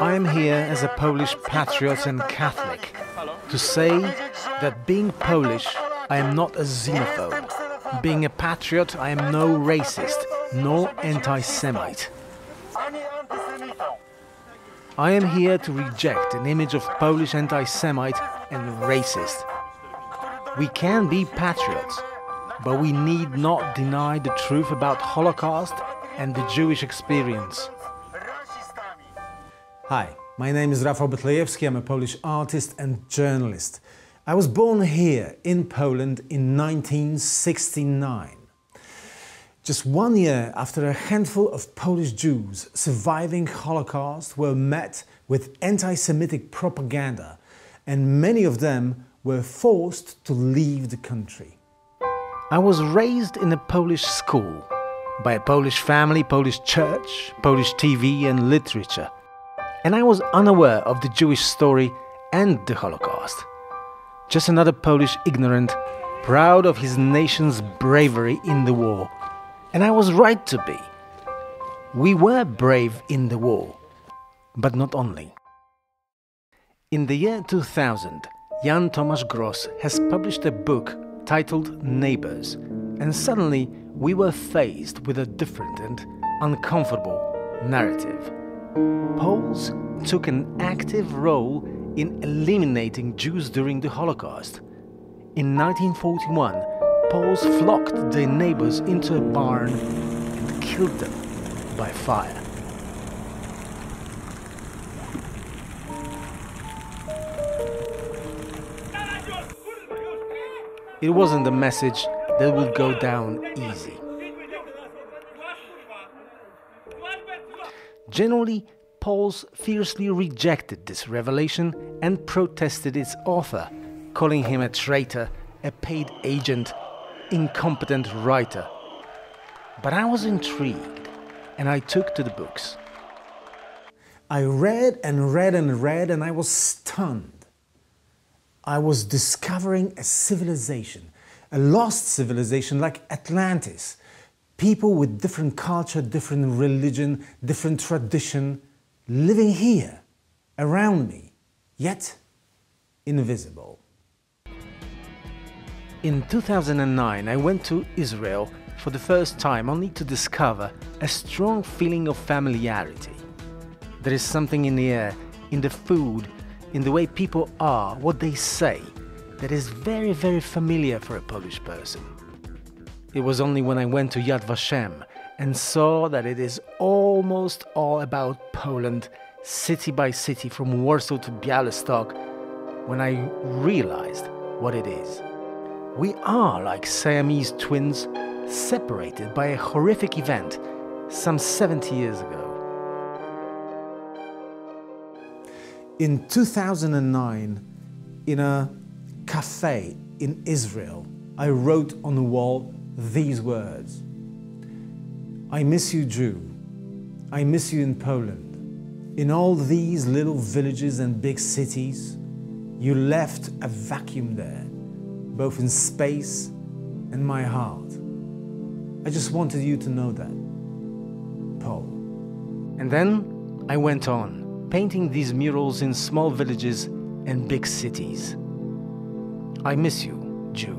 I am here as a Polish patriot and Catholic to say that being Polish, I am not a xenophobe. Being a patriot, I am no racist, nor anti-Semite. I am here to reject an image of Polish anti-Semite and racist. We can be patriots, but we need not deny the truth about Holocaust and the Jewish experience. Hi, my name is Rafał Betlejewski. I'm a Polish artist and journalist. I was born here in Poland in 1969. Just 1 year after a handful of Polish Jews surviving Holocaust were met with anti-Semitic propaganda, and many of them were forced to leave the country. I was raised in a Polish school, by a Polish family, Polish church, Polish TV and literature. And I was unaware of the Jewish story and the Holocaust. Just another Polish ignorant, proud of his nation's bravery in the war. And I was right to be. We were brave in the war, but not only. In the year 2000, Jan Tomasz Gross has published a book titled Neighbors, and suddenly we were faced with a different and uncomfortable narrative. Poles took an active role in eliminating Jews during the Holocaust. In 1941, Poles flocked their neighbors into a barn and killed them by fire. It wasn't a message that would go down easy. Generally, Poles fiercely rejected this revelation and protested its author, calling him a traitor, a paid agent, incompetent writer. But I was intrigued, and I took to the books. I read and read and read, and I was stunned. I was discovering a civilization, a lost civilization like Atlantis. People with different culture, different religion, different tradition, living here, around me, yet invisible. In 2009, I went to Israel for the first time, only to discover a strong feeling of familiarity. There is something in the air, in the food, in the way people are, what they say, that is very, very familiar for a Polish person. It was only when I went to Yad Vashem and saw that it is almost all about Poland, city by city, from Warsaw to Białystok, when I realized what it is. We are like Siamese twins, separated by a horrific event some 70 years ago. In 2009, in a cafe in Israel, I wrote on the wall these words: I miss you, Jew. I miss you in Poland. In all these little villages and big cities, you left a vacuum there, both in space and my heart. I just wanted you to know that, Paul. And then I went on, painting these murals in small villages and big cities. I miss you, Jew.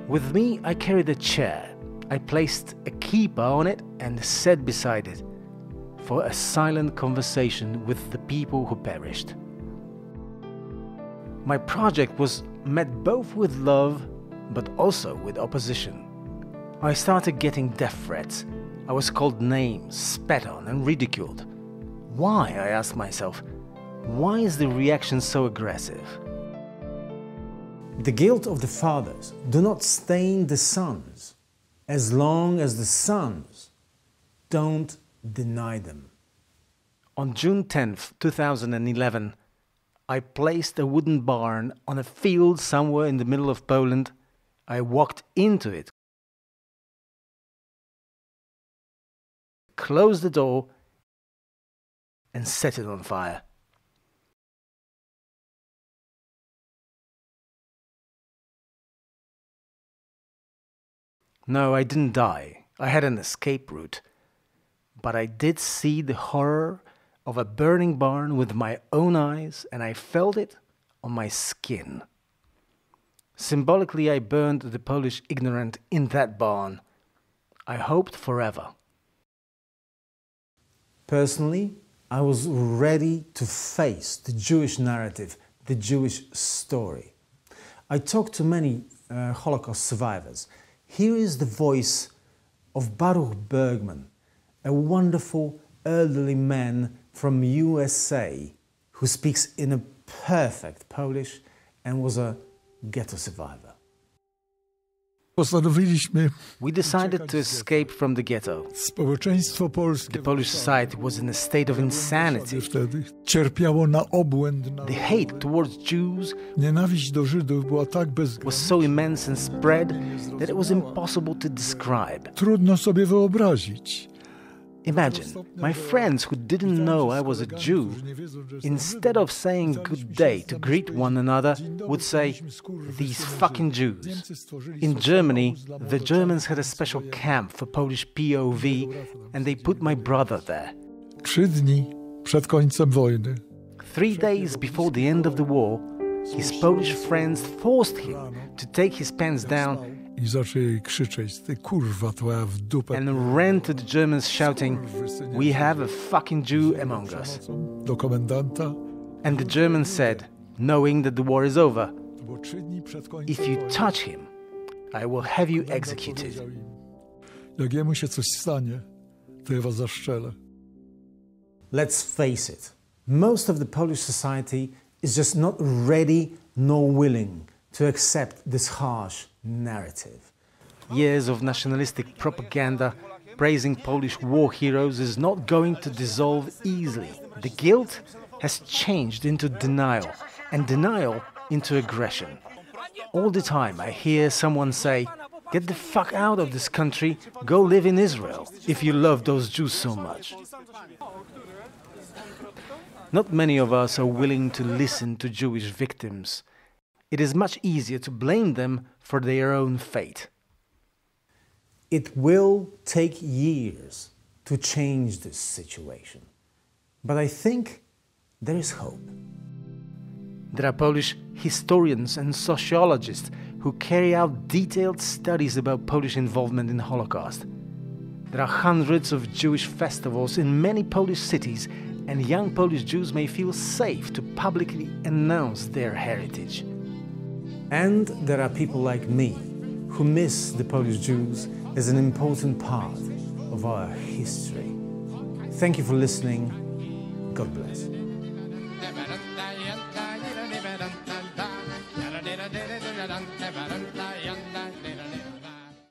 With me, I carried a chair. I placed a kippah on it and sat beside it for a silent conversation with the people who perished. My project was met both with love, but also with opposition. I started getting death threats. I was called names, spat on, and ridiculed. Why, I asked myself, why is the reaction so aggressive? The guilt of the fathers do not stain the sons, as long as the sons don't deny them. On June 10th, 2011, I placed a wooden barn on a field somewhere in the middle of Poland. I walked into it, closed the door, and set it on fire. No, I didn't die. I had an escape route. But I did see the horror of a burning barn with my own eyes, and I felt it on my skin. Symbolically, I burned the Polish ignorant in that barn. I hoped forever. Personally, I was ready to face the Jewish narrative, the Jewish story. I talked to many Holocaust survivors. Here is the voice of Baruch Bergman, a wonderful elderly man from USA who speaks in a perfect Polish and was a ghetto survivor. We decided to escape from the ghetto. The Polish society was in a state of insanity. The hate towards Jews was so immense and spread that it was impossible to describe. Imagine, my friends who didn't know I was a Jew, instead of saying good day to greet one another, would say, "These fucking Jews." In Germany, the Germans had a special camp for Polish POV, and they put my brother there. 3 dni przed końcem wojny. 3 days before the end of the war, his Polish friends forced him to take his pants down I zaczęli krzyczeć: "Ty kurwa twoja w dupę." and ran to the Germans shouting, "We have a fucking Jew among us." Do komendanta. And the Germans said, knowing that the war is over, To było 3 dni przed końcem. "If you touch him, I will have you executed." Powiedział im: "Jak jemu się coś stanie, to ja was zaszczelę." Let's face it, most of the Polish society is just not ready nor willing to accept this harsh narrative. Years of nationalistic propaganda praising Polish war heroes is not going to dissolve easily. The guilt has changed into denial, and denial into aggression. All the time I hear someone say, "Get the fuck out of this country, go live in Israel, if you love those Jews so much." Not many of us are willing to listen to Jewish victims. It is much easier to blame them for their own fate. It will take years to change this situation, but I think there is hope. There are Polish historians and sociologists who carry out detailed studies about Polish involvement in the Holocaust. There are hundreds of Jewish festivals in many Polish cities, and young Polish Jews may feel safe to publicly announce their heritage. And there are people like me who miss the Polish Jews as an important part of our history. Thank you for listening. God bless.